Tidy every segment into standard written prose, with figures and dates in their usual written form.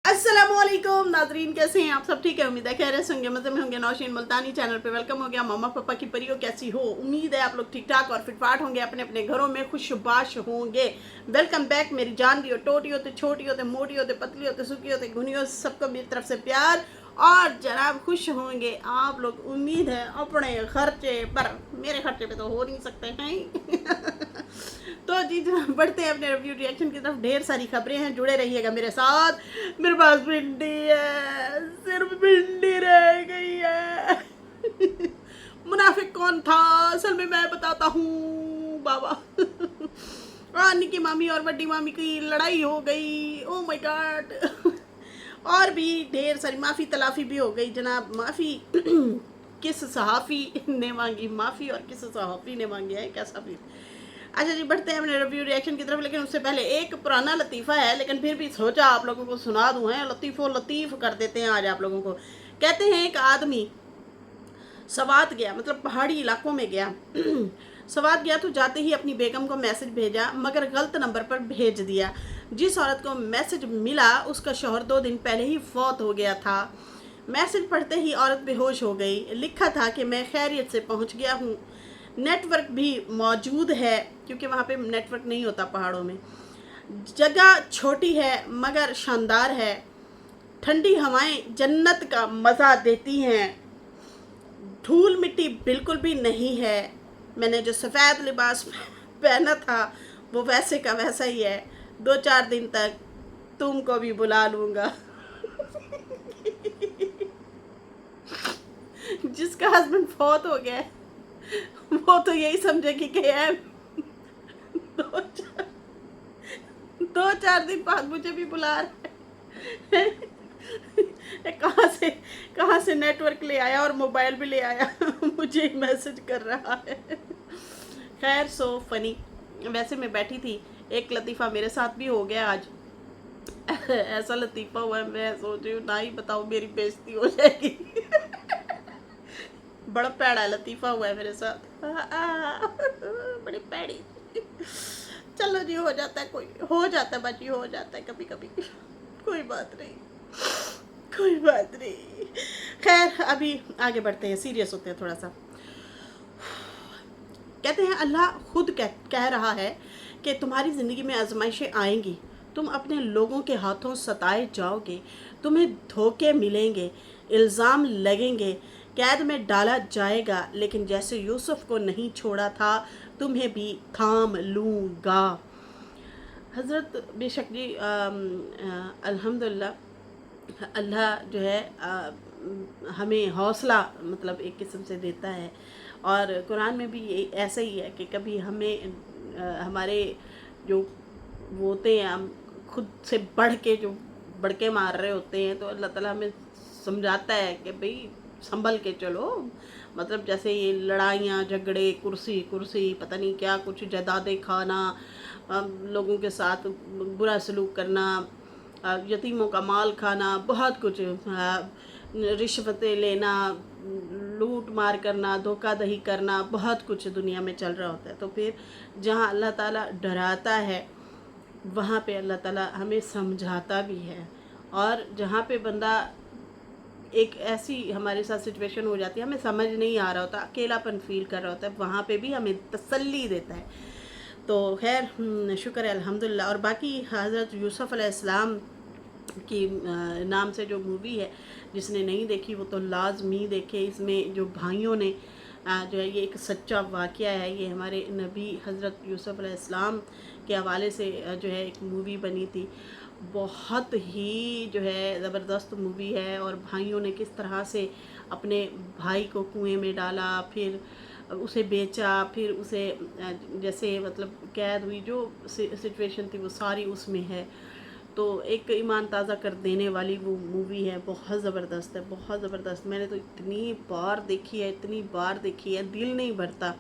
अस्सलामुअलैकुम नाजरीन, कैसे हैं आप सब? ठीक है, उम्मीद है खैरियत से होंगे, मज़े में होंगे। नौशीन मुल्तानी चैनल पे वेलकम हो गया। मम्मा पापा की परियों कैसी हो? उम्मीद है आप लोग ठीक ठाक और फिटफाट होंगे, अपने अपने घरों में खुशबाश होंगे। वेलकम बैक मेरी जान दी हो, टोटी होते, छोटी होते, मोटी होते, पतली होते, सूखी होते, घुनी हो, सबको मेरी तरफ से प्यार और जनाब खुश होंगे आप लोग। उम्मीद है अपने खर्चे पर, मेरे खर्चे पे तो हो नहीं सकते हैं। तो जी बढ़ते हैं अपने रिव्यू रिएक्शन की तरफ। ढेर सारी खबरें हैं, जुड़े रहिएगा मेरे साथ। मेरे पास भिंडी है, सिर्फ भिंडी रह गई है। मुनाफिक कौन था? असल में मैं बताता हूँ बाबा। निकी मामी और बड्डी मामी की लड़ाई हो गई। ओ माय गॉड। और भी ढेर सारी माफ़ी तलाफ़ी भी हो गई जनाब। माफ़ी किस सहाफ़ी ने मांगी माफ़ी और किस सहाफ़ी ने मांगी है, कैसा भी। अच्छा जी, बढ़ते हैं अपने रिव्यू रिएक्शन की तरफ, लेकिन उससे पहले एक पुराना लतीफ़ा है, लेकिन फिर भी सोचा आप लोगों को सुना दूँ। है लतीफ़ो लतीफ़ कर देते हैं आज आप लोगों को। कहते हैं एक आदमी सवात गया, मतलब पहाड़ी इलाकों में गया। सवात गया तो जाते ही अपनी बेगम को मैसेज भेजा, मगर गलत नंबर पर भेज दिया। जिस औरत को मैसेज मिला उसका शौहर 2 दिन पहले ही फौत हो गया था। मैसेज पढ़ते ही औरत बेहोश हो गई। लिखा था कि मैं खैरियत से पहुंच गया हूँ, नेटवर्क भी मौजूद है, क्योंकि वहाँ पे नेटवर्क नहीं होता पहाड़ों में। जगह छोटी है मगर शानदार है, ठंडी हवाएं जन्नत का मज़ा देती हैं, धूल मिट्टी बिल्कुल भी नहीं है, मैंने जो सफ़ेद लिबास पहना था वो वैसे का वैसा ही है, 2-4 दिन तक तुमको भी बुला लूँगा। जिसका हस्बैंड फौत हो गया है वो तो यही समझेगी कि यार 2-4 2-4 दिन बाद मुझे भी बुला रहा है। कहाँ से नेटवर्क ले आया और मोबाइल भी ले आया। मुझे मैसेज कर रहा है। खैर, सो फनी। वैसे मैं बैठी थी, एक लतीफ़ा मेरे साथ भी हो गया आज। ऐसा लतीफ़ा हुआ है, मैं सोच रही हूँ ना ही बताऊँ, मेरी बेइज्जती हो जाएगी। बड़ा पैड़ा लतीफ़ा हुआ है मेरे साथ। बड़ी पैड़ी। चलो जी, हो जाता है, कोई हो जाता है बाजी, हो जाता है कभी कभी। कोई बात नहीं, कोई बात नहीं। खैर, अभी आगे बढ़ते हैं, सीरियस होते हैं थोड़ा सा। कहते हैं अल्लाह खुद कह रहा है कि तुम्हारी ज़िंदगी में आजमाइशें आएंगी, तुम अपने लोगों के हाथों सताए जाओगे, तुम्हें धोखे मिलेंगे, इल्ज़ाम लगेंगे, कैद में डाला जाएगा, लेकिन जैसे यूसुफ को नहीं छोड़ा था तुम्हें भी थाम लूँगा। हज़रत बेशक जी, अल्हम्दुलिल्लाह अल्लाह जो है हमें हौसला मतलब एक किस्म से देता है। और कुरान में भी ऐसा ही है कि कभी हमें हमारे जो वो होते हैं, हम खुद से बढ़ के जो बड़के मार रहे होते हैं, तो अल्लाह ताला हमें समझाता है कि भाई संभल के चलो। मतलब जैसे ये लड़ाइयाँ झगड़े, कुर्सी कुर्सी पता नहीं क्या कुछ, जायदादें खाना, लोगों के साथ बुरा सलूक करना, यतीमों का माल खाना, बहुत कुछ, रिश्वतें लेना, लूट मार करना, धोखाधड़ी करना, बहुत कुछ दुनिया में चल रहा होता है। तो फिर जहाँ अल्लाह ताला डराता है वहाँ पे अल्लाह ताला हमें समझाता भी है। और जहाँ पे बंदा एक ऐसी हमारे साथ सिचुएशन हो जाती है, हमें समझ नहीं आ रहा होता, अकेलापन फील कर रहा होता है, वहाँ पे भी हमें तसल्ली देता है। तो खैर, शुक्र है अल्हम्दुलिल्लाह। और बाकी हज़रत यूसुफ़ अलैहिस्सलाम की नाम से जो मूवी है, जिसने नहीं देखी वो तो लाजमी देखे। इसमें जो भाइयों ने जो है, ये एक सच्चा वाक़या है, ये हमारे नबी हज़रत यूसुफ़ अलैहिस्सलाम के हवाले से जो है एक मूवी बनी थी। बहुत ही जो है ज़बरदस्त मूवी है। और भाइयों ने किस तरह से अपने भाई को कुएं में डाला, फिर उसे बेचा, फिर उसे जैसे मतलब कैद हुई जो सिचुएशन थी वो सारी उसमें है। तो एक ईमान ताज़ा कर देने वाली वो मूवी है, बहुत ज़बरदस्त है, बहुत ज़बरदस्त। मैंने तो इतनी बार देखी है, इतनी बार देखी है, दिल नहीं भरता।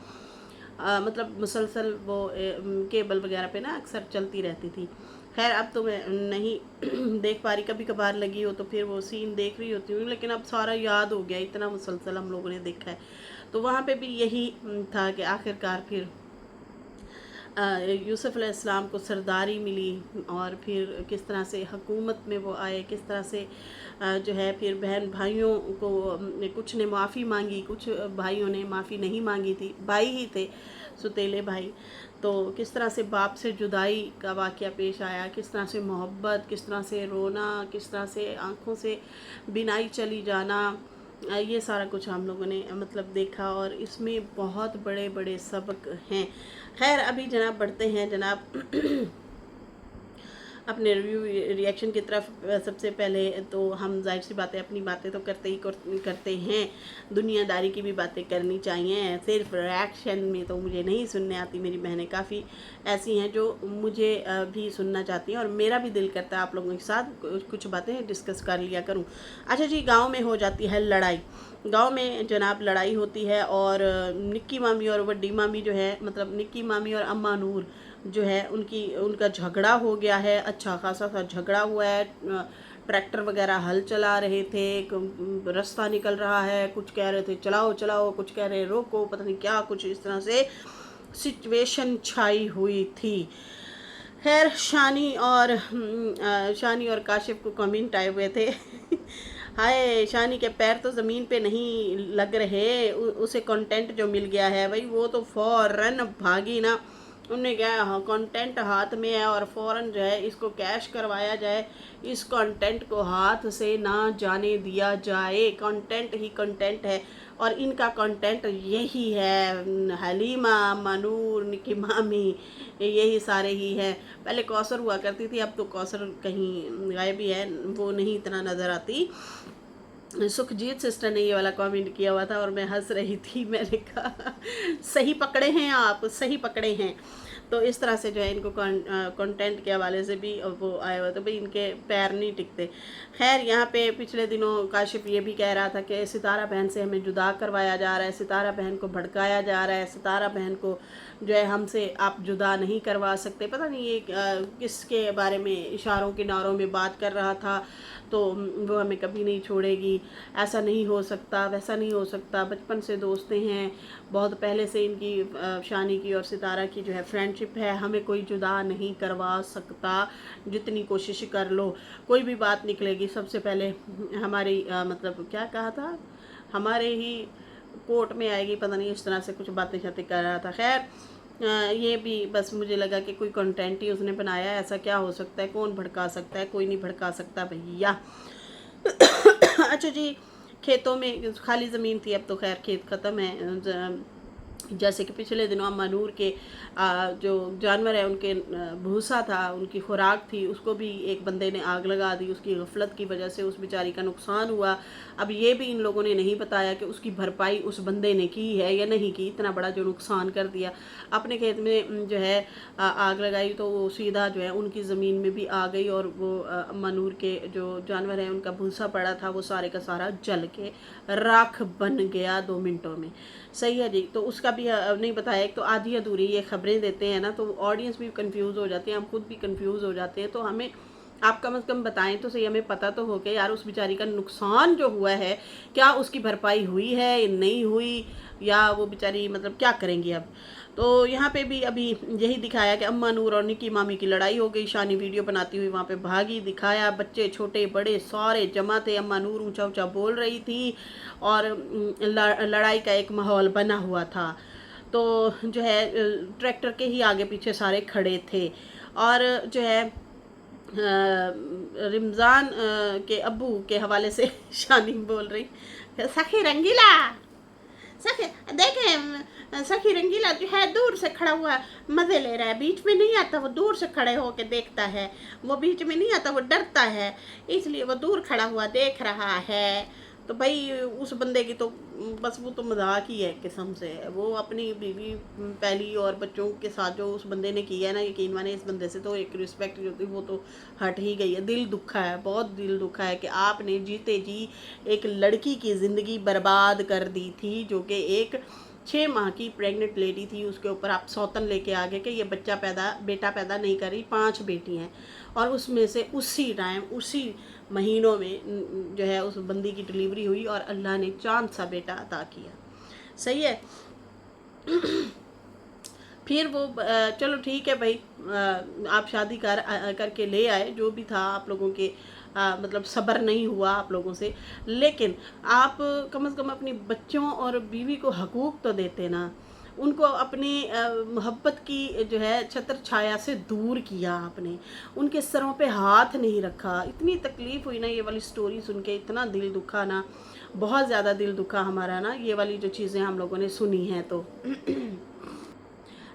मतलब मुसलसल वो केबल वगैरह पे ना अक्सर चलती रहती थी। खैर, अब तो मैं नहीं देख पा रही, कभी कभार लगी हो तो फिर वो सीन देख रही होती हूँ, लेकिन अब सारा याद हो गया, इतना मुसलसल हम लोगों ने देखा है। तो वहाँ पे भी यही था कि आखिरकार फिर यूसुफ अलैहिस्सलाम को सरदारी मिली और फिर किस तरह से हुकूमत में वो आए, किस तरह से जो है फिर बहन भाइयों को कुछ ने माफ़ी मांगी, कुछ भाइयों ने माफ़ी नहीं मांगी थी, भाई ही थे सुतीले भाई। तो किस तरह से बाप से जुदाई का वाक़या पेश आया, किस तरह से मोहब्बत, किस तरह से रोना, किस तरह से आँखों से बिनाई चली जाना, ये सारा कुछ हम लोगों ने मतलब देखा और इसमें बहुत बड़े बड़े सबक हैं। खैर अभी जनाब बढ़ते हैं जनाब अपने रिव्यू रिएक्शन की तरफ। सबसे पहले तो हम जाहिर सी बातें अपनी बातें तो करते हैं, दुनियादारी की भी बातें करनी चाहिए। सिर्फ रिएक्शन में तो मुझे नहीं सुनने आती, मेरी बहनें काफ़ी ऐसी हैं जो मुझे भी सुनना चाहती हैं और मेरा भी दिल करता है आप लोगों के साथ कुछ बातें डिस्कस कर लिया करूं। अच्छा जी, गांव में हो जाती है लड़ाई। गांव में जनाब लड़ाई होती है और निक्की मामी और बड्डी मामी जो है, मतलब निक्की मामी और अम्मा नूर जो है उनका झगड़ा हो गया है। अच्छा खासा सा झगड़ा हुआ है। ट्रैक्टर वगैरह हल चला रहे थे, रास्ता निकल रहा है, कुछ कह रहे थे चलाओ चलाओ, कुछ कह रहे रोको, पता नहीं क्या, कुछ इस तरह से सिचुएशन छाई हुई थी। खैर शानी और काशिफ को कमेंट आए हुए थे हाय शानी के पैर तो ज़मीन पे नहीं लग रहे, उसे कंटेंट जो मिल गया है भाई वो तो फौरन भागी ना। उन्होंने क्या, हाँ कंटेंट हाथ में है और फौरन जो है इसको कैश करवाया जाए, इस कंटेंट को हाथ से ना जाने दिया जाए। कंटेंट ही कंटेंट है और इनका कंटेंट यही है। हलीमा, मनूर, निकी मामी, यही सारे ही हैं। पहले कौसर हुआ करती थी, अब तो कौसर कहीं गायब ही है, वो नहीं इतना नज़र आती। सुखजीत सिस्टर ने ये वाला कमेंट किया हुआ था और मैं हंस रही थी। मैंने कहा सही पकड़े हैं आप, सही पकड़े हैं। तो इस तरह से जो है इनको कंटेंट के हवाले से भी वो आया हुआ, तो भाई इनके पैर नहीं टिकते। खैर यहाँ पे पिछले दिनों काशिफ ये भी कह रहा था कि सितारा बहन से हमें जुदा करवाया जा रहा है, सितारा बहन को भड़काया जा रहा है, सितारा बहन को जो है हमसे आप जुदा नहीं करवा सकते। पता नहीं ये किसके बारे में इशारों किनारों में बात कर रहा था। तो वो हमें कभी नहीं छोड़ेगी, ऐसा नहीं हो सकता, वैसा नहीं हो सकता, बचपन से दोस्तें हैं, बहुत पहले से इनकी शानी की और सितारा की जो है फ्रेंडशिप है, हमें कोई जुदा नहीं करवा सकता, जितनी कोशिश कर लो। कोई भी बात निकलेगी सबसे पहले हमारी मतलब क्या कहा था, हमारे ही कोर्ट में आएगी, पता नहीं इस तरह से कुछ बातें शातें कर रहा था। खैर ये भी बस मुझे लगा कि कोई कंटेंट ही उसने बनाया है, ऐसा क्या हो सकता है, कौन भड़का सकता है, कोई नहीं भड़का सकता भैया। अच्छा जी, खेतों में खाली ज़मीन थी, अब तो खैर खेत ख़त्म है। जैसे कि पिछले दिनों अम्मा नूर के जो जानवर है उनके भूसा था, उनकी खुराक थी, उसको भी एक बंदे ने आग लगा दी। उसकी गफलत की वजह से उस बेचारी का नुकसान हुआ। अब ये भी इन लोगों ने नहीं बताया कि उसकी भरपाई उस बंदे ने की है या नहीं की। इतना बड़ा जो नुकसान कर दिया, अपने खेत में जो है आग लगाई तो वो सीधा जो है उनकी ज़मीन में भी आ गई और वो अम्मा नूर के जो जानवर हैं उनका भूसा पड़ा था वो सारे का सारा जल के राख बन गया 2 मिनटों में। सही है जी। तो उसका भी नहीं बताया। एक तो आधी अधूरी ये खबरें देते हैं ना, तो ऑडियंस भी कंफ्यूज हो जाते हैं, हम खुद भी कंफ्यूज हो जाते हैं। तो हमें आप कम से कम बताएं तो सही, हमें पता तो हो कि यार उस बेचारी का नुकसान जो हुआ है क्या उसकी भरपाई हुई है नहीं हुई, या वो बेचारी मतलब क्या करेंगी अब। तो यहाँ पे भी अभी यही दिखाया कि अम्मा नूर और निकी मामी की लड़ाई हो गई। शानी वीडियो बनाती हुई वहाँ पे भागी, दिखाया बच्चे छोटे बड़े सारे जमा थे। अम्मा नूर ऊंचा ऊंचा बोल रही थी और लड़ाई का एक माहौल बना हुआ था। तो जो है ट्रैक्टर के ही आगे पीछे सारे खड़े थे और जो है रमज़ान के अब्बू के हवाले से शानी बोल रही, सखी रंगीला, सखी देखे, सखी रंगीला जो है दूर से खड़ा हुआ मज़े ले रहा है, बीच में नहीं आता, वो दूर से खड़े होके देखता है, वो बीच में नहीं आता, वो डरता है, इसलिए वो दूर खड़ा हुआ देख रहा है। तो भाई उस बंदे की तो बस वो तो मजाक ही है किस्म से। वो अपनी बीवी पहली और बच्चों के साथ जो उस बंदे ने किया है ना, यकीन माने इस बंदे से तो एक रिस्पेक्ट जो थी वो तो हट ही गई है। दिल दुखा है, बहुत दिल दुखा है कि आपने जीते जी एक लड़की की ज़िंदगी बर्बाद कर दी थी, जो कि एक 6 माह की प्रेग्नेंट लेडी थी। उसके ऊपर आप सौतन लेके आ गए कि ये बेटा पैदा नहीं कर रही, 5 बेटी हैं और उसमें से उसी टाइम उसी महीनों में जो है उस बंदी की डिलीवरी हुई और अल्लाह ने चांद सा बेटा अता किया। सही है। फिर वो चलो ठीक है भाई, आप शादी करके ले आए, जो भी था आप लोगों के मतलब सब्र नहीं हुआ आप लोगों से, लेकिन आप कम से कम अपनी बच्चों और बीवी को हकूक़ तो देते ना। उनको अपनी मोहब्बत की जो है छत्र छाया से दूर किया आपने, उनके सरों पे हाथ नहीं रखा। इतनी तकलीफ़ हुई ना ये वाली स्टोरी सुन के, इतना दिल दुखा ना, बहुत ज़्यादा दिल दुखा हमारा ना, ये वाली जो चीज़ें हम लोगों ने सुनी हैं तो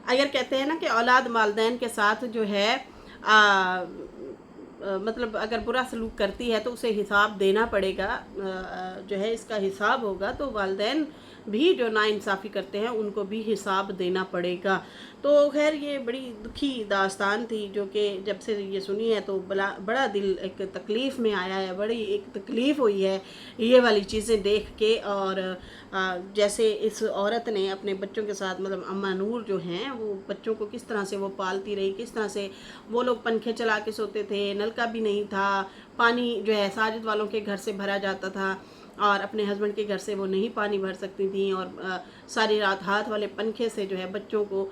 अगर कहते हैं ना कि औलाद वालदैन के साथ जो है मतलब अगर बुरा सलूक करती है तो उसे हिसाब देना पड़ेगा, जो है इसका हिसाब होगा, तो वालदैन भी जो नाइंसाफ़ी करते हैं उनको भी हिसाब देना पड़ेगा। तो खैर ये बड़ी दुखी दास्तान थी, जो कि जब से ये सुनी है तो बड़ा दिल एक तकलीफ़ में आया है, बड़ी एक तकलीफ़ हुई है ये वाली चीज़ें देख के। और जैसे इस औरत ने अपने बच्चों के साथ, मतलब अम्मा नूर जो हैं, वो बच्चों को किस तरह से वो पालती रही, किस तरह से वो लोग पंखे चला के सोते थे, नलका भी नहीं था, पानी जो है साजिद वालों के घर से भरा जाता था और अपने हस्बैंड के घर से वो नहीं पानी भर सकती थी, और सारी रात हाथ वाले पंखे से जो है बच्चों को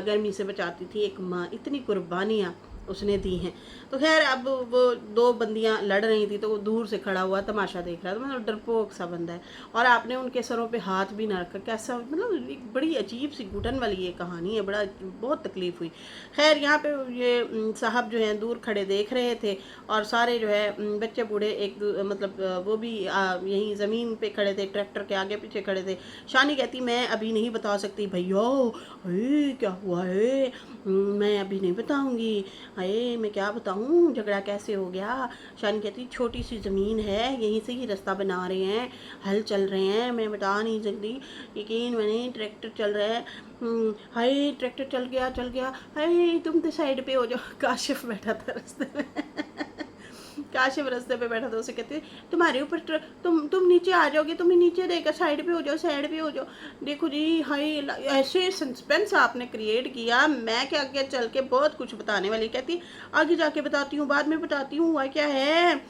गर्मी से बचाती थी एक माँ। इतनी कुर्बानियाँ उसने दी हैं। तो खैर अब वो दो बंदियां लड़ रही थी, तो वो दूर से खड़ा हुआ तमाशा देख रहा था, मतलब डरपोक सा बंदा है, और आपने उनके सरों पे हाथ भी ना रखा। कैसा, मतलब एक बड़ी अजीब सी घुटन वाली ये कहानी है, बहुत तकलीफ़ हुई। खैर यहाँ पे ये साहब जो हैं दूर खड़े देख रहे थे, और सारे जो है बच्चे बूढ़े मतलब वो भी यहीं ज़मीन पे खड़े थे, ट्रैक्टर के आगे पीछे खड़े थे। शानी कहती मैं अभी नहीं बता सकती भैया, क्या हुआ है, मैं अभी नहीं बताऊंगी, अरे मैं क्या बताऊँ, झगड़ा कैसे हो गया। शान कहती छोटी सी ज़मीन है, यहीं से ही रास्ता बना रहे हैं, हल चल रहे हैं, मैं बता नहीं सकती, यकीन मैंने ट्रैक्टर चल रहा है। हाय ट्रैक्टर चल गया, हाय तुम तो साइड पे हो जाओ। काशिफ बैठा था रास्ते में काशिफ रास्ते पे बैठा था, उसे कहते तुम्हारे ऊपर तुम नीचे आ जाओगे, तुम्हें नीचे देगा, साइड पे हो जाओ, साइड पे हो जाओ। देखो जी, हाय ऐसे सस्पेंस आपने क्रिएट किया, मैं क्या आगे चल के बहुत कुछ बताने वाली। कहती आगे जाके बताती हूँ, बाद में बताती हूँ, हुआ क्या है,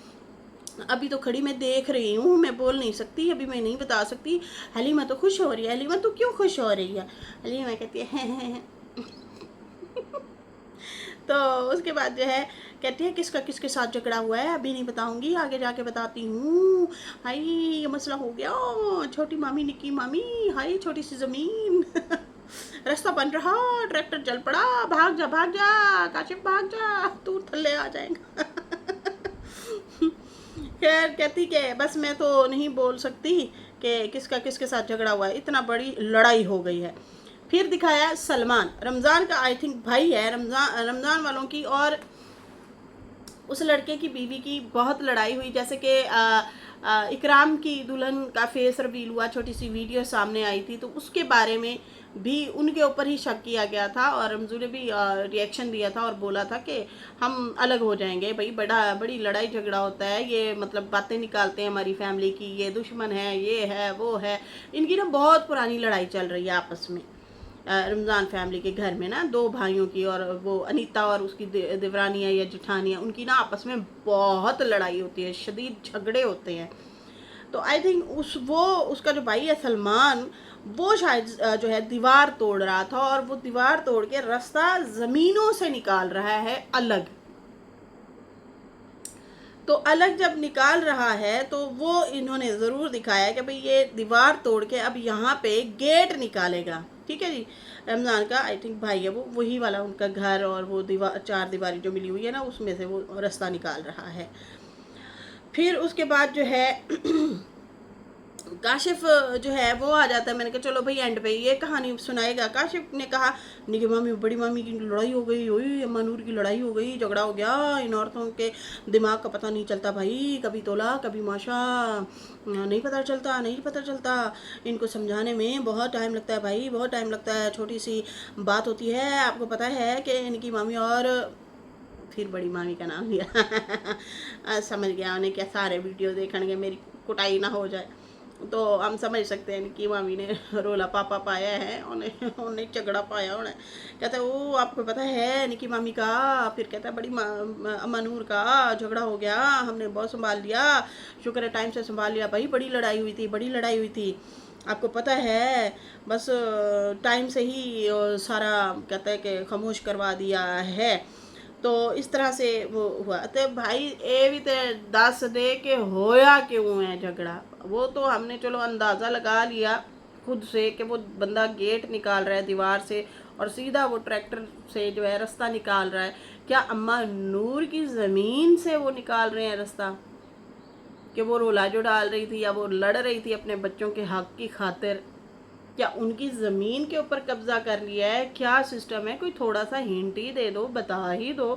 अभी तो खड़ी मैं देख रही हूँ, मैं बोल नहीं सकती, अभी मैं नहीं बता सकती। हलीमा तो खुश हो रही है, हलीमा तो क्यों खुश हो रही है, हलीमा कहती है तो उसके बाद जो है कहती है किसका किसके साथ झगड़ा हुआ है अभी नहीं बताऊंगी, आगे जाके बताती हूँ। हाय ये मसला हो गया, छोटी मामी निक्की मामी, हाय छोटी सी ज़मीन रास्ता बन रहा, ट्रैक्टर चल पड़ा, भाग जा काशिफ भाग जा, तू थल्ले आ जाएगा खैर कहती कि बस मैं तो नहीं बोल सकती कि किसका किसके साथ झगड़ा हुआ है, इतना बड़ी लड़ाई हो गई है। फिर दिखाया सलमान, रमज़ान का आई थिंक भाई है, रमज़ान वालों की और उस लड़के की बीवी की बहुत लड़ाई हुई। जैसे कि इकराम की दुल्हन का फेस रिवील हुआ, छोटी सी वीडियो सामने आई थी, तो उसके बारे में भी उनके ऊपर ही शक किया गया था, और रमजू ने भी रिएक्शन दिया था और बोला था कि हम अलग हो जाएंगे भाई, बड़ी लड़ाई झगड़ा होता है, ये मतलब बातें निकालते हैं हमारी फैमिली की, ये दुश्मन है, ये है वो है। इनकी ना बहुत पुरानी लड़ाई चल रही है आपस में, रमज़ान फैमिली के घर में ना, दो भाइयों की, और वो अनीता और उसकी देवरानियाँ या जिठानियाँ, उनकी ना आपस में बहुत लड़ाई होती है, शदीद झगड़े होते हैं। तो आई थिंक उसका जो भाई है सलमान, वो शायद जो है दीवार तोड़ रहा था, और वो दीवार तोड़ के रास्ता ज़मीनों से निकाल रहा है अलग। तो अलग जब निकाल रहा है तो वो इन्होंने ज़रूर दिखाया है कि भाई ये दीवार तोड़ के अब यहाँ पे गेट निकालेगा। ठीक है जी, रमज़ान का आई थिंक भाई है वो, वही वाला उनका घर, और वो चार दीवारी जो मिली हुई है ना, उसमें से वो रास्ता निकाल रहा है। फिर उसके बाद जो है काशिफ जो है वो आ जाता है। मैंने कहा चलो भाई एंड पे ये कहानी सुनाएगा। काशिफ ने कहा निकी मामी बड़ी मामी की लड़ाई हो गई, हुई मनूर की लड़ाई हो गई, झगड़ा हो गया, इन औरतों के दिमाग का पता नहीं चलता भाई, कभी तोला कभी माशा, नहीं पता चलता, इनको समझाने में बहुत टाइम लगता है भाई, बहुत टाइम लगता है, छोटी सी बात होती है, आपको पता है कि इनकी मामी, और फिर बड़ी मामी का नाम लिया समझ गया उन्हें क्या सारे वीडियो देखने मेरी कुटाई ना हो जाए, तो हम समझ सकते हैं कि मामी ने रोला पापा पाया है, उन्हें झगड़ा पाया उन्हें। कहता है वो आपको पता है निकी मामी का, फिर कहता है बड़ी मनूर का झगड़ा हो गया, हमने बहुत संभाल लिया, शुक्र है टाइम से संभाल लिया भाई, बड़ी लड़ाई हुई थी। आपको पता है, बस टाइम से ही सारा कहते हैं कि खामोश करवा दिया है। तो इस तरह से वो हुआ। तो भाई ये भी तो दस दे के होया क्यों है झगड़ा। वो तो हमने चलो अंदाज़ा लगा लिया खुद से कि वो बंदा गेट निकाल रहा है दीवार से और सीधा वो ट्रैक्टर से जो है रास्ता निकाल रहा है। क्या अम्मा नूर की ज़मीन से वो निकाल रहे हैं रास्ता, कि वो रोला जो डाल रही थी या वो लड़ रही थी अपने बच्चों के हक की खातिर? क्या उनकी ज़मीन के ऊपर कब्जा कर लिया है? क्या सिस्टम है? कोई थोड़ा सा हिंट ही दे दो, बता ही दो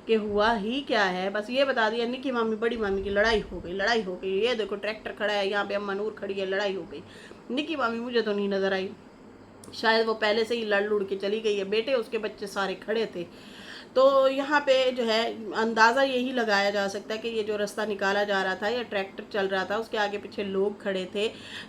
कि हुआ ही क्या है। बस ये बता दिया निकी मामी बड़ी मामी की लड़ाई हो गई, लड़ाई हो गई, ये देखो ट्रैक्टर खड़ा है यहाँ पे, अम्मा नूर खड़ी है, लड़ाई हो गई। निकी मामी मुझे तो नहीं नज़र आई, शायद वो पहले से ही लड़ लुड़ के चली गई है। बेटे उसके बच्चे सारे खड़े थे। तो यहाँ पे जो है अंदाज़ा यही लगाया जा सकता है कि ये जो रास्ता निकाला जा रहा था या ट्रैक्टर चल रहा था उसके आगे पीछे लोग खड़े थे।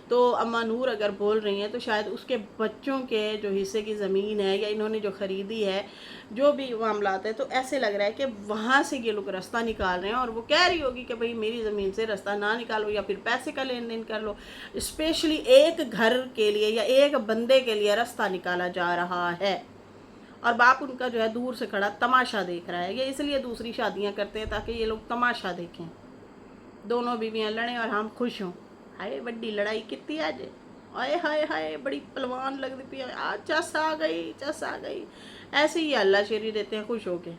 तो अम्मा नूर अगर बोल रही हैं तो शायद उसके बच्चों के जो हिस्से की ज़मीन है या इन्होंने जो ख़रीदी है, जो भी मामलात है, तो ऐसे लग रहा है कि वहाँ से ये लोग रास्ता निकाल रहे हैं। और वो कह रही होगी कि भाई मेरी ज़मीन से रास्ता ना निकालो या फिर पैसे का लेन देन कर लो। स्पेशली एक घर के लिए या एक बंदे के लिए रास्ता निकाला जा रहा है और बाप उनका जो है दूर से खड़ा तमाशा देख रहा है। ये इसलिए दूसरी शादियां करते हैं ताकि ये लोग तमाशा देखें, दोनों बीवियां लड़ें और हम खुश हों। हाय बड़ी लड़ाई कितनी आज, आए हाय हाय बड़ी पलवान लगती पी, आज चस आ गई, चस आ गई। ऐसे ही अल्लाह शेरी देते हैं खुश होके,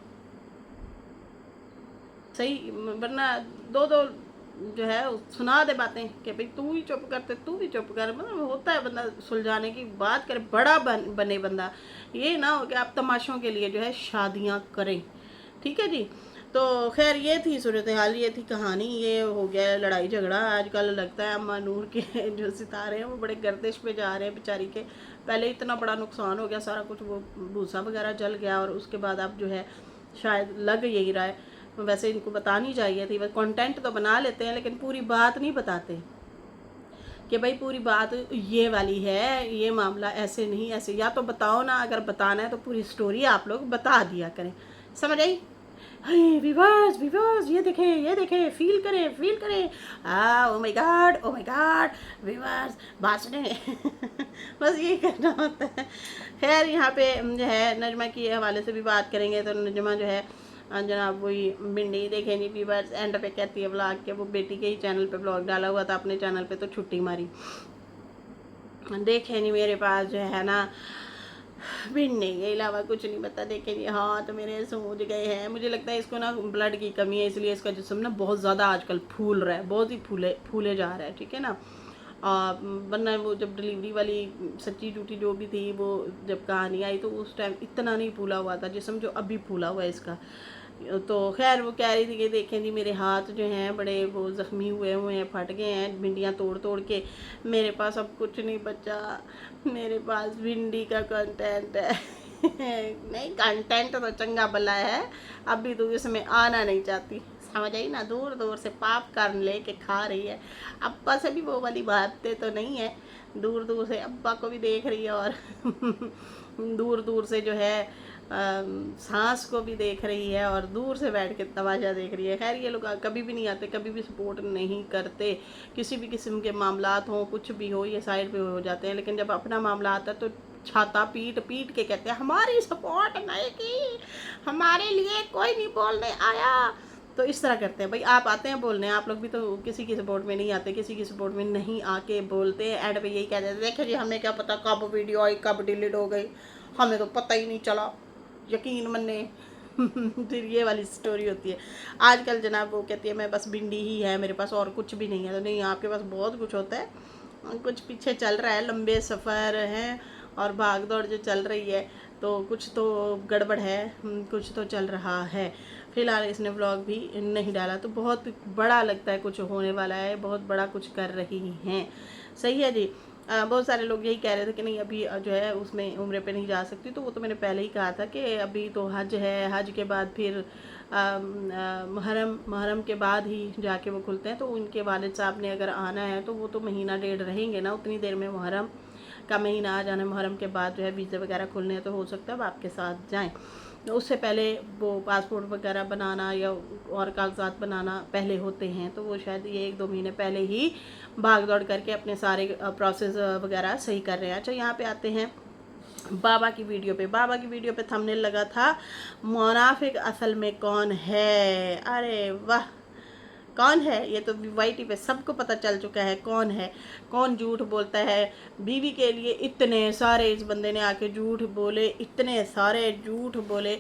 सही। वरना दो दो जो है सुना दे बातें कि भाई तू ही चुप करते, तू भी चुप कर। मतलब होता है बंदा सुलझाने की बात करे, बड़ा बने बंदा। ये ना हो कि आप तमाशों के लिए जो है शादियां करें। ठीक है जी। तो खैर ये थी सूरत हाल, ये थी कहानी, ये हो गया लड़ाई झगड़ा। आजकल लगता है अम्मा नूर के जो सितारे हैं वो बड़े गर्दिश पे जा रहे हैं बेचारी के। पहले इतना बड़ा नुकसान हो गया, सारा कुछ वो भूसा वगैरह जल गया और उसके बाद अब जो है शायद लग यही रहा है। वैसे इनको बतानी चाहिए थी, बस कंटेंट तो बना लेते हैं लेकिन पूरी बात नहीं बताते कि भाई पूरी बात ये वाली है, ये मामला ऐसे नहीं ऐसे। या तो बताओ ना, अगर बताना है तो पूरी स्टोरी आप लोग बता दिया करें। समझ आई? हे विवास विवास, ये देखे, फील करें, फील करें। Oh my God, oh my God, विवास बात सुने। बस ये करना होता है। खैर यहाँ पे जो है नजमा की हवाले से भी बात करेंगे। तो नजमा जो है जनाब वही भिंडी देखे नहीं व्यूवर्स, एंड पे कहती है ब्लॉग के वो बेटी के ही चैनल पे ब्लॉग डाला हुआ था, अपने चैनल पे तो छुट्टी मारी, देखे नहीं मेरे पास जो है ना भिंडी के अलावा कुछ नहीं बता। देखे नहीं, हाँ तो मेरे सूझ गए हैं। मुझे लगता है इसको ना ब्लड की कमी है, इसलिए इसका जिस्म ना बहुत ज़्यादा आजकल फूल रहा है, बहुत ही फूले जा रहा है। ठीक है ना। वरना वो जब डिलीवरी वाली सच्ची झूठी जो भी थी वो जब कहानी आई तो उस टाइम इतना नहीं फूला हुआ था जिस्म जो अभी फूला हुआ है इसका। तो खैर वो कह रही थी कि देखें जी मेरे हाथ जो हैं बड़े वो ज़ख्मी हुए हैं, फट गए हैं भिंडियाँ तोड़ तोड़ के, मेरे पास अब कुछ नहीं बचा, मेरे पास भिंडी का कंटेंट है। नहीं कंटेंट तो चंगा भला है, अभी तो इसमें आना नहीं चाहती। समझ आई ना, दूर दूर से पाप कर ले के खा रही है। अब्बा से भी वो वाली बातें तो नहीं है, दूर दूर से अब्बा को भी देख रही है और दूर दूर से जो है सांस को भी देख रही है और दूर से बैठ के तमाशा देख रही है। खैर ये लोग कभी भी नहीं आते, कभी भी सपोर्ट नहीं करते, किसी भी किस्म के मामलात हों कुछ भी हो ये साइड पे हो जाते हैं। लेकिन जब अपना मामला आता है तो छाता पीट पीट के कहते हैं हमारी सपोर्ट नहीं की, हमारे लिए कोई नहीं बोलने आया। तो इस तरह करते हैं। भाई आप आते हैं बोलने, आप लोग भी तो किसी की सपोर्ट में नहीं आते, किसी की सपोर्ट में नहीं आके बोलते हैं। एंड पे यही कहते हैं देखो जी हमें क्या पता कब वीडियो आई कब डिलीट हो गई, हमें तो पता ही नहीं चला, यकीन मन्ने। फिर ये वाली स्टोरी होती है आजकल जनाब। वो कहती है मैं बस भिंडी ही है मेरे पास और कुछ भी नहीं है। तो नहीं, आपके पास बहुत कुछ होता है, कुछ पीछे चल रहा है, लंबे सफ़र हैं और भाग दौड़ जो चल रही है, तो कुछ तो गड़बड़ है, कुछ तो चल रहा है। फिलहाल इसने व्लॉग भी नहीं डाला तो बहुत बड़ा लगता है कुछ होने वाला है, बहुत बड़ा कुछ कर रही हैं। सही है जी। बहुत सारे लोग यही कह रहे थे कि नहीं अभी जो है उसमें उम्र पे नहीं जा सकती, तो वो तो मैंने पहले ही कहा था कि अभी तो हज है, हज के बाद फिर मुहर्रम के बाद ही जाके वो खुलते हैं। तो उनके वालिद साहब ने अगर आना है तो वो तो महीना डेढ़ रहेंगे ना, उतनी देर में मुहर्रम का महीना आ जाना, मुहर्रम के बाद जो है वीज़े वगैरह खुलने हैं, तो हो सकता है अब आपके साथ जाएँ। उससे पहले वो पासपोर्ट वगैरह बनाना या और कागजात बनाना पहले होते हैं, तो वो शायद ये 1-2 महीने पहले ही भाग दौड़ करके अपने सारे प्रोसेस वगैरह सही कर रहे हैं। अच्छा, यहाँ पे आते हैं बाबा की वीडियो पे। बाबा की वीडियो पे थंबनेल लगा था, मुनाफिक असल में कौन है। अरे वाह, कौन है ये? तो वीवाईटी पे सबको पता चल चुका है कौन है, कौन झूठ बोलता है बीवी के लिए। इतने सारे इस बंदे ने आके झूठ बोले, इतने सारे झूठ बोले,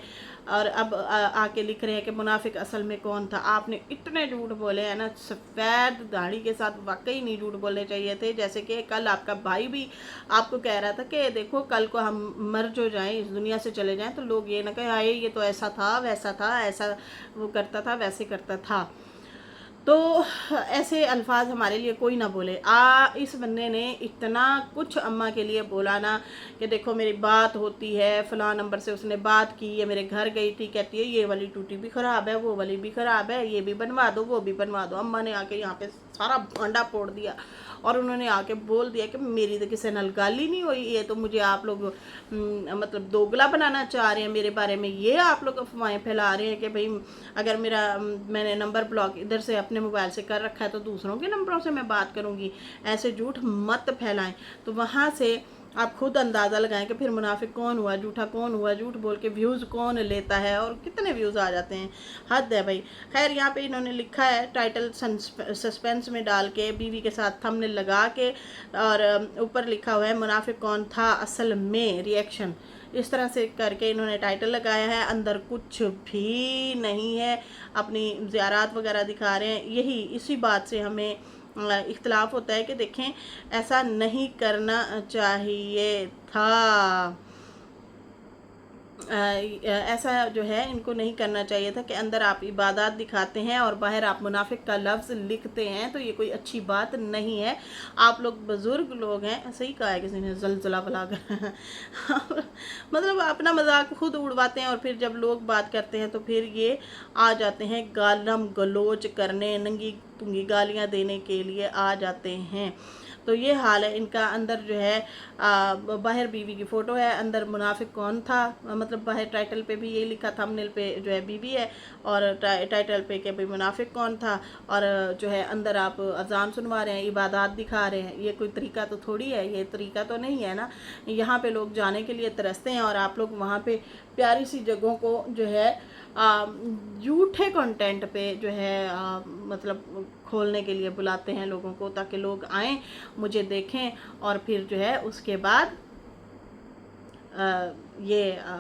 और अब आके लिख रहे हैं कि मुनाफिक असल में कौन था। आपने इतने झूठ बोले हैं ना, सफ़ेद दाढ़ी के साथ, वाकई नहीं झूठ बोलने चाहिए थे। जैसे कि कल आपका भाई भी आपको कह रहा था कि देखो कल को हम मर जो जाएं, इस दुनिया से चले जाएं, तो लोग ये ना कहें आए ये तो ऐसा था, वैसा था, ऐसा वो करता था, वैसे करता था। तो ऐसे अल्फाज हमारे लिए कोई ना बोले। इस बंदे ने इतना कुछ अम्मा के लिए बोला ना, कि देखो मेरी बात होती है, फलां नंबर से उसने बात की, ये मेरे घर गई थी, कहती है ये वाली टूटी भी ख़राब है, वो वाली भी ख़राब है, ये भी बनवा दो, वो भी बनवा दो। अम्मा ने आके यहाँ पे सारा भांडा फोड़ दिया, और उन्होंने आके बोल दिया कि मेरी तो किसी नाल गल ही नहीं हुई, ये तो मुझे आप लोग मतलब दोगला बनाना चाह रहे हैं मेरे बारे में। ये आप लोग अफवाहें फैला रहे हैं कि भाई अगर मेरा मैंने नंबर ब्लॉक इधर से अपने मोबाइल से कर रखा है तो दूसरों के नंबरों से मैं बात करूँगी। ऐसे झूठ मत फैलाएं। तो वहाँ से आप खुद अंदाज़ा लगाएं कि फिर मुनाफिक कौन हुआ, झूठा कौन हुआ, झूठ बोल के व्यूज़ कौन लेता है, और कितने व्यूज़ आ जाते हैं, हद है भाई। खैर, यहाँ पे इन्होंने लिखा है टाइटल सस्पेंस में डाल के, बीवी के साथ थंबनेल लगा के, और ऊपर लिखा हुआ है मुनाफिक कौन था असल में, रिएक्शन। इस तरह से करके इन्होंने टाइटल लगाया है। अंदर कुछ भी नहीं है, अपनी ज़ियारात वगैरह दिखा रहे हैं। यही इसी बात से हमें इख्तलाफ होता है कि देखें, ऐसा नहीं करना चाहिए था। ऐसा जो है इनको नहीं करना चाहिए था कि अंदर आप इबादत दिखाते हैं और बाहर आप मुनाफिक का लफ्ज़ लिखते हैं, तो ये कोई अच्छी बात नहीं है। आप लोग बुज़ुर्ग लोग हैं, सही कहा है किसी ने, जलजला बला कर मतलब अपना मजाक खुद उड़वाते हैं, और फिर जब लोग बात करते हैं तो फिर ये आ जाते हैं गालम गलोच करने, नंगी पुंगी गालियाँ देने के लिए आ जाते हैं। तो ये हाल है इनका। अंदर जो है बाहर बीवी की फ़ोटो है, अंदर मुनाफिक कौन था, मतलब बाहर टाइटल पे भी यही लिखा, थंबनेल पे जो है बीवी है, और टाइटल पे कि भाई मुनाफिक कौन था, और जो है अंदर आप अजान सुनवा रहे हैं, इबादत दिखा रहे हैं। ये कोई तरीका तो थोड़ी है, ये तरीका तो नहीं है ना। यहाँ पे लोग जाने के लिए तरसते हैं, और आप लोग वहाँ पे प्यारी सी जगहों को जो है झूठे कंटेंट पे जो है मतलब खोलने के लिए बुलाते हैं लोगों को, ताकि लोग आएँ, मुझे देखें, और फिर जो है उसके बाद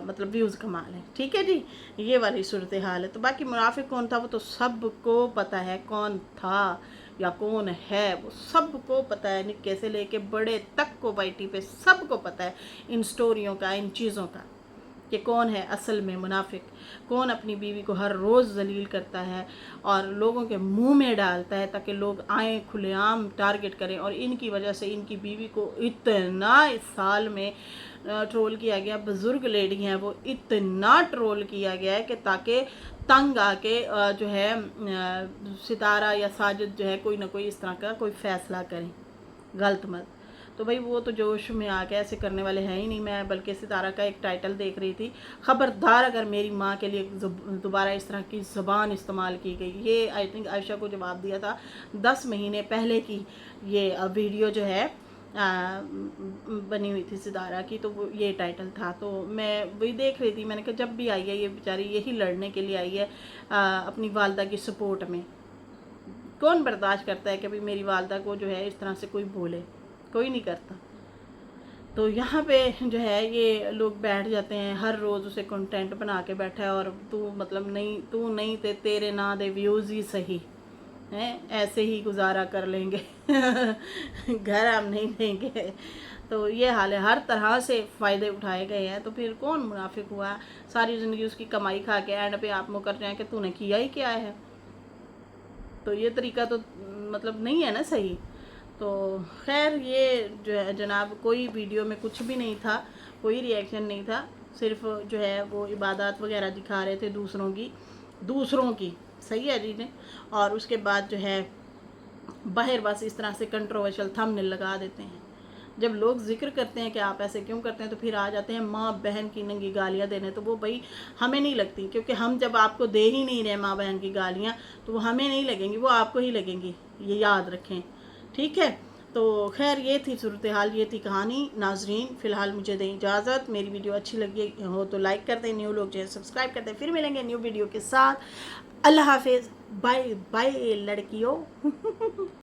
मतलब व्यूज़ कमा लें। ठीक है जी, ये वाली सूरत हाल है। तो बाकी मुनाफिक कौन था वो तो सबको पता है, कौन था या कौन है वो सबको पता है, निक्के से लेके बड़े तक को वाईटी पे सबको पता है इन स्टोरियों का, इन चीज़ों का, कि कौन है असल में मुनाफिक, कौन अपनी बीवी को हर रोज़ जलील करता है और लोगों के मुंह में डालता है, ताकि लोग आएँ खुलेआम टारगेट करें। और इनकी वजह से इनकी बीवी को इतना इस साल में ट्रोल किया गया, बुज़ुर्ग लेडी हैं वो, इतना ट्रोल किया गया है कि ताकि तंग आके जो है सितारा या साजिद जो है कोई ना कोई इस तरह का कोई फ़ैसला करें, गलत मत। तो भाई वो तो जोश में आके ऐसे करने वाले हैं ही नहीं। मैं बल्कि सितारा का एक टाइटल देख रही थी, ख़बरदार अगर मेरी माँ के लिए दोबारा इस तरह की ज़बान इस्तेमाल की गई। ये आई थिंक आयशा को जवाब दिया था 10 महीने पहले की ये वीडियो जो है बनी हुई थी सितारा की, तो वो ये टाइटल था। तो मैं वही देख रही थी, मैंने कहा जब भी आई है ये बेचारी यही लड़ने के लिए आई है अपनी वालदा की सपोर्ट में। कौन बर्दाश्त करता है कि भाई मेरी वालदा को जो है इस तरह से कोई बोले, कोई नहीं करता। तो यहाँ पे जो है ये लोग बैठ जाते हैं, हर रोज़ उसे कंटेंट बना के बैठा है, और तू मतलब नहीं, तू नहीं ते तेरे ना दे व्यूज़ ही सही हैं, ऐसे ही गुजारा कर लेंगे घर हम नहीं देंगे। तो ये हाल है, हर तरह से फ़ायदे उठाए गए हैं। तो फिर कौन मुनाफिक हुआ? सारी ज़िंदगी उसकी कमाई खा के एंड पे आप मुकर जाएं कि तूने किया ही क्या है। तो ये तरीका तो मतलब नहीं है ना सही। तो खैर, ये जो है जनाब, कोई वीडियो में कुछ भी नहीं था, कोई रिएक्शन नहीं था, सिर्फ जो है वो इबादत वगैरह दिखा रहे थे दूसरों की, सही है जी ने। और उसके बाद जो है बाहर बस इस तरह से कंट्रोवर्शियल थंबनेल लगा देते हैं। जब लोग जिक्र करते हैं कि आप ऐसे क्यों करते हैं, तो फिर आ जाते हैं माँ बहन की नंगी गालियाँ देने। तो वो भाई हमें नहीं लगती, क्योंकि हम जब आपको दे ही नहीं रहे माँ बहन की गालियाँ, तो वो हमें नहीं लगेंगी, वो आपको ही लगेंगी, ये याद रखें, ठीक है। तो खैर ये थी सूरत हाल, ये थी कहानी। नाजरीन फ़िलहाल मुझे दें इजाज़त। मेरी वीडियो अच्छी लगी हो तो लाइक कर दें, न्यू लोग जो है सब्सक्राइब कर दें। फिर मिलेंगे न्यू वीडियो के साथ। अल्लाह हाफिज़, बाय बाय लड़कियों।